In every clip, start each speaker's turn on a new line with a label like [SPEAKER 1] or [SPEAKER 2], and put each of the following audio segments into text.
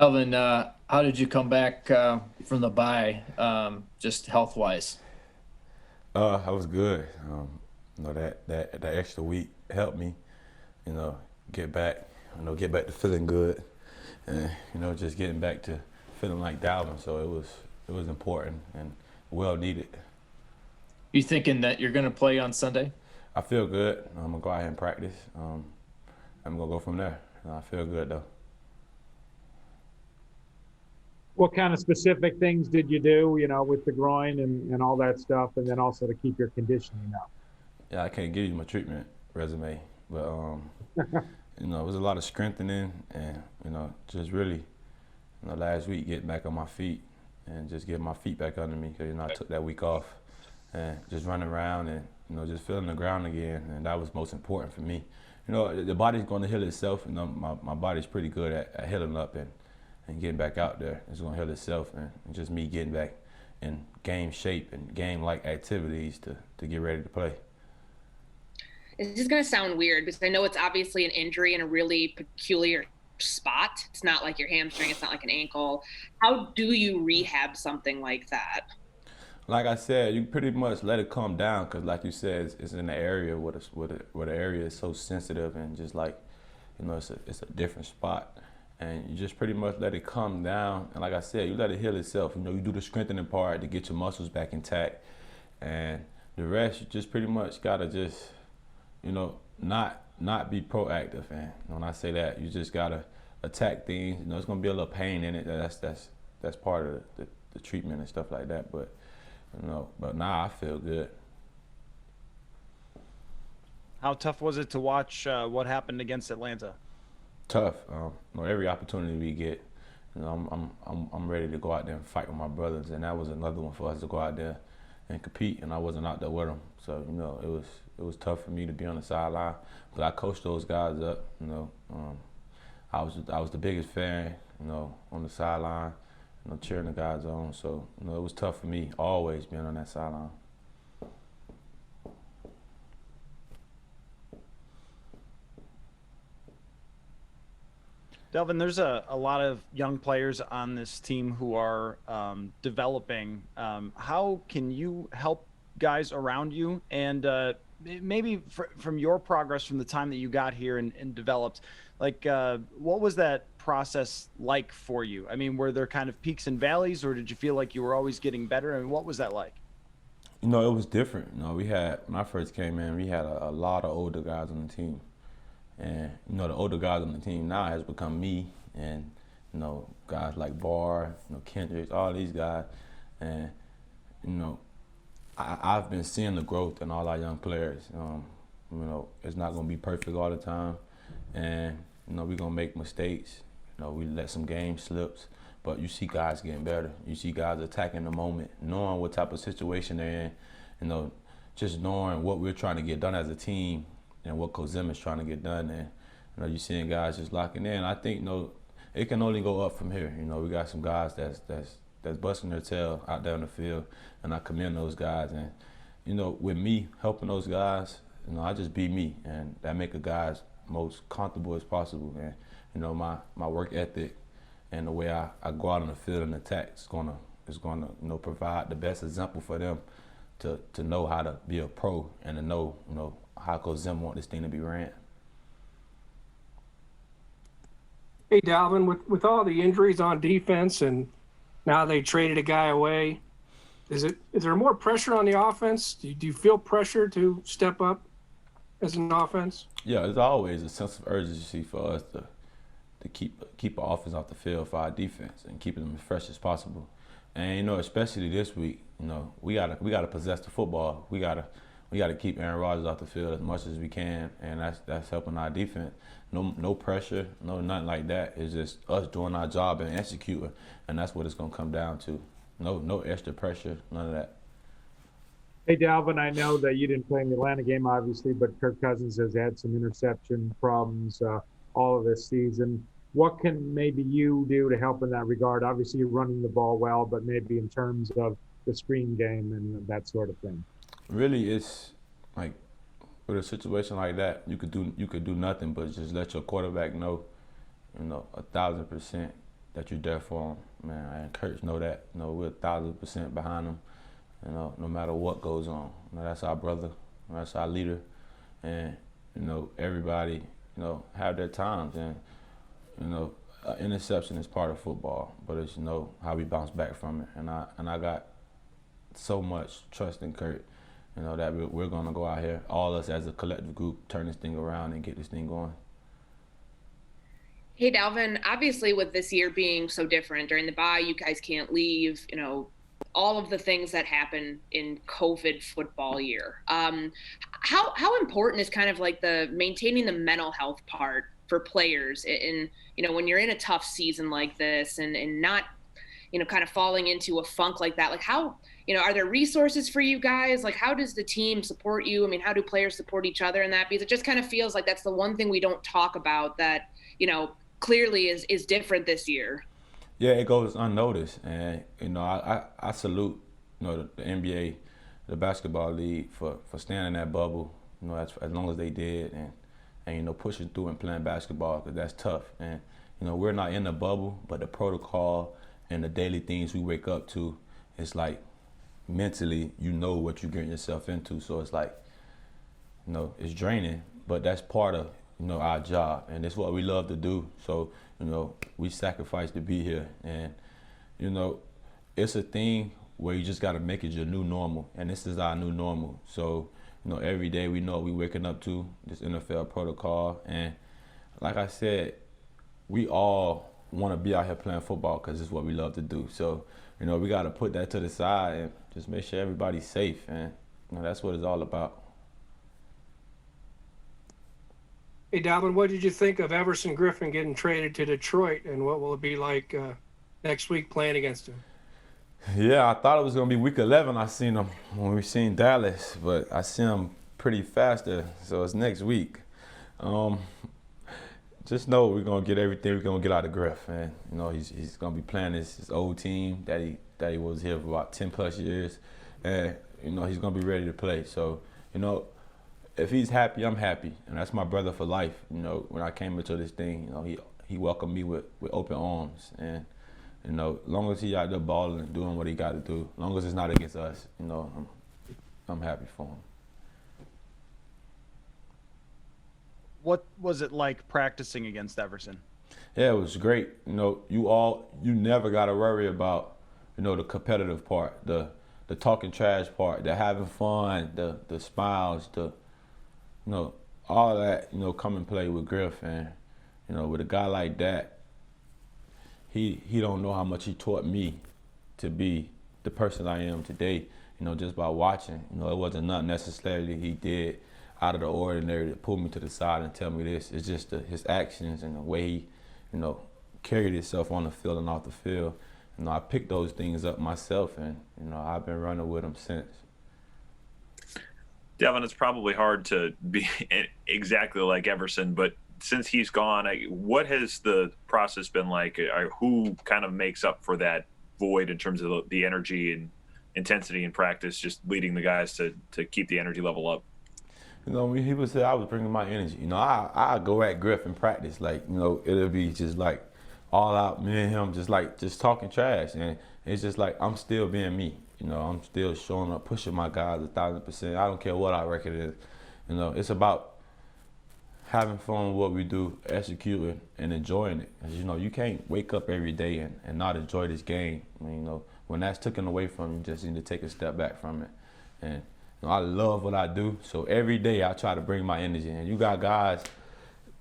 [SPEAKER 1] Alvin, how did you come back from the bye, just health wise?
[SPEAKER 2] I was good. That extra week helped me, you know, get back, get back to feeling good, and just getting back to feeling like Dalvin. So it was important and well needed.
[SPEAKER 1] You thinking that you're going to play on Sunday?
[SPEAKER 2] I feel good. I'm gonna go out here and practice. I'm gonna go from there. I feel good though.
[SPEAKER 3] What kind of specific things did you do, with the groin and all that stuff, and then also to keep your conditioning up?
[SPEAKER 2] Yeah, I can't give you my treatment resume, but it was a lot of strengthening and just really last week getting back on my feet and just getting my feet back under me because I took that week off and just running around and just feeling the ground again, and that was most important for me. The body's going to heal itself, and my body's pretty good at healing up and getting back out there. It's going to heal itself, and just me getting back in game shape and game-like activities to get ready to play.
[SPEAKER 4] This is going to sound weird because I know it's obviously an injury in a really peculiar spot. It's not like your hamstring, it's not like an ankle. How do you rehab something like that?
[SPEAKER 2] Like I said, you pretty much let it calm down because, like you said, it's in the area where the area is so sensitive and just like, it's a different spot. And you just pretty much let it calm down. And like I said, you let it heal itself. You do the strengthening part to get your muscles back intact. And the rest, you just pretty much gotta just, not be proactive. And when I say that, you just gotta attack things. It's gonna be a little pain in it. That's part of the treatment and stuff like that. But now I feel good.
[SPEAKER 5] How tough was it to watch what happened against Atlanta?
[SPEAKER 2] Tough. Every opportunity we get, I'm ready to go out there and fight with my brothers, and that was another one for us to go out there and compete, and I wasn't out there with them. So it was tough for me to be on the sideline, but I coached those guys up. I was the biggest fan, on the sideline, cheering the guys on. So it was tough for me always being on that sideline.
[SPEAKER 5] Delvin, there's a lot of young players on this team who are developing. How can you help guys around you? And maybe from your progress from the time that you got here and developed, what was that process like for you? I mean, were there kind of peaks and valleys, or did you feel like you were always getting better? And what was that like?
[SPEAKER 2] It was different. When I first came in, we had a lot of older guys on the team. And, the older guys on the team now has become me and, guys like Barr, Kendricks, all these guys. And, I've been seeing the growth in all our young players. It's not going to be perfect all the time. And, we're going to make mistakes. We let some game slips. But you see guys getting better. You see guys attacking the moment, knowing what type of situation they're in, just knowing what we're trying to get done as a team and what Coach Zim is trying to get done. And you're seeing guys just locking in. I think it can only go up from here. We got some guys that's busting their tail out there in the field, and I commend those guys. And with me helping those guys, I just be me, and that make the guys most comfortable as possible. And my work ethic and the way I go out on the field and attack is gonna provide the best example for them to know how to be a pro and to know how Coach Zim want this thing to be ran.
[SPEAKER 6] Hey, Dalvin, with all the injuries on defense and now they traded a guy away, is there more pressure on the offense? Do you feel pressure to step up as an offense?
[SPEAKER 2] Yeah, there's always a sense of urgency for us to keep our offense off the field for our defense and keep them as fresh as possible. And especially this week, we gotta possess the football. We gotta keep Aaron Rodgers off the field as much as we can, and that's helping our defense. No pressure, nothing like that. It's just us doing our job and executing, and that's what it's gonna come down to. No extra pressure, none of that.
[SPEAKER 3] Hey, Dalvin, I know that you didn't play in the Atlanta game, obviously, but Kirk Cousins has had some interception problems all of this season. What can maybe you do to help in that regard? Obviously, you're running the ball well, but maybe in terms of the screen game and that sort of thing.
[SPEAKER 2] Really, it's like with a situation like that, you could do nothing but just let your quarterback know, 1,000%, that you're there for them, man. And Kurt's know that. You know, we're 1,000% behind him. You know, no matter what goes on. You know, that's our brother. That's our leader. And you know, everybody, you know, have their times. And you know, interception is part of football, but it's, you know, how we bounce back from it. And I got so much trust in Kurt, you know, that we're going to go out here, all us as a collective group, turn this thing around and get this thing going.
[SPEAKER 4] Hey, Dalvin, obviously with this year being so different, during the bye, you guys can't leave, you know, all of the things that happen in COVID football year. How important is kind of like the maintaining the mental health part for players in, you know, when you're in a tough season like this and not, you know, kind of falling into a funk like that? Like how, you know, are there resources for you guys? Like how does the team support you? I mean, how do players support each other in that? Because it just kind of feels like that's the one thing we don't talk about that, you know, clearly is different this year.
[SPEAKER 2] Yeah, it goes unnoticed, and you know, I salute, you know, the NBA, the basketball league for staying in that bubble, you know, as long as they did, and you know, pushing through and playing basketball, because that's tough. And you know, we're not in the bubble, but the protocol and the daily things we wake up to, it's like mentally, you know what you're getting yourself into. So it's like, you know, it's draining, but that's part of, you know, our job, and it's what we love to do. So, you know, we sacrifice to be here, and you know, it's a thing where you just got to make it your new normal, and this is our new normal. So, you know, every day we know what we're waking up to, this NFL protocol, and like I said, we all want to be out here playing football because it's what we love to do. So, you know, we got to put that to the side and just make sure everybody's safe, and you know, that's what it's all about.
[SPEAKER 6] Hey, Dalvin, what did you think of Everson Griffen getting traded to Detroit, and what will it be like next week playing against him?
[SPEAKER 2] Yeah, I thought it was going to be week 11. I seen him when we seen Dallas, but I see him pretty faster, so it's next week. Just know we're going to get everything we're going to get out of Griff, and you know, he's going to be playing his old team that he was here for about 10 plus years, and you know, he's going to be ready to play. So, you know, if he's happy, I'm happy, and that's my brother for life. You know, when I came into this thing, you know, he welcomed me with open arms, and you know, as long as he out there balling and doing what he got to do, as long as it's not against us, you know, I'm happy for him.
[SPEAKER 5] What was it like practicing against Everson?
[SPEAKER 2] Yeah, it was great. You know, you never got to worry about, you know, the competitive part, the talking trash part, the having fun, the smiles, you know, all that, you know, come and play with Griff. And, you know, with a guy like that, he don't know how much he taught me to be the person I am today, you know, just by watching. You know, it wasn't nothing necessarily he did out of the ordinary to pull me to the side and tell me this. It's just his actions and the way he, you know, carried himself on the field and off the field. You know, I picked those things up myself, and, you know, I've been running with him since.
[SPEAKER 7] Devin, it's probably hard to be exactly like Everson, but since he's gone, what has the process been like? Who kind of makes up for that void in terms of the energy and intensity in practice, just leading the guys to keep the energy level up?
[SPEAKER 2] You know, when he was there, I was bringing my energy. You know, I go at Griff in practice, like, you know, it'll be just like all out, me and him, just talking trash, and it's just like I'm still being me. You know, I'm still showing up, pushing my guys 1,000%. I don't care what our record is. You know, it's about having fun with what we do, executing, and enjoying it. Because, you know, you can't wake up every day and not enjoy this game. I mean, you know, when that's taken away from you, you just need to take a step back from it. And you know, I love what I do, so every day I try to bring my energy. And you got guys,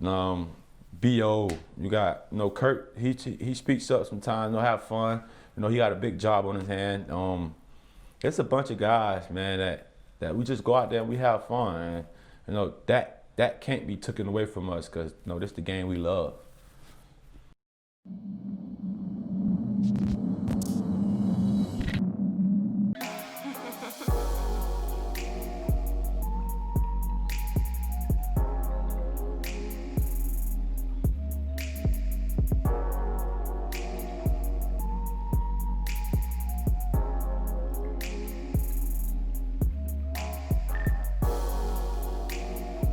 [SPEAKER 2] B.O., you got, you know, Kirk, he speaks up sometimes, you know, have fun. You know, he got a big job on his hand. It's a bunch of guys, man, that we just go out there and we have fun. And, you know, that can't be taken away from us because, you know, this is the game we love.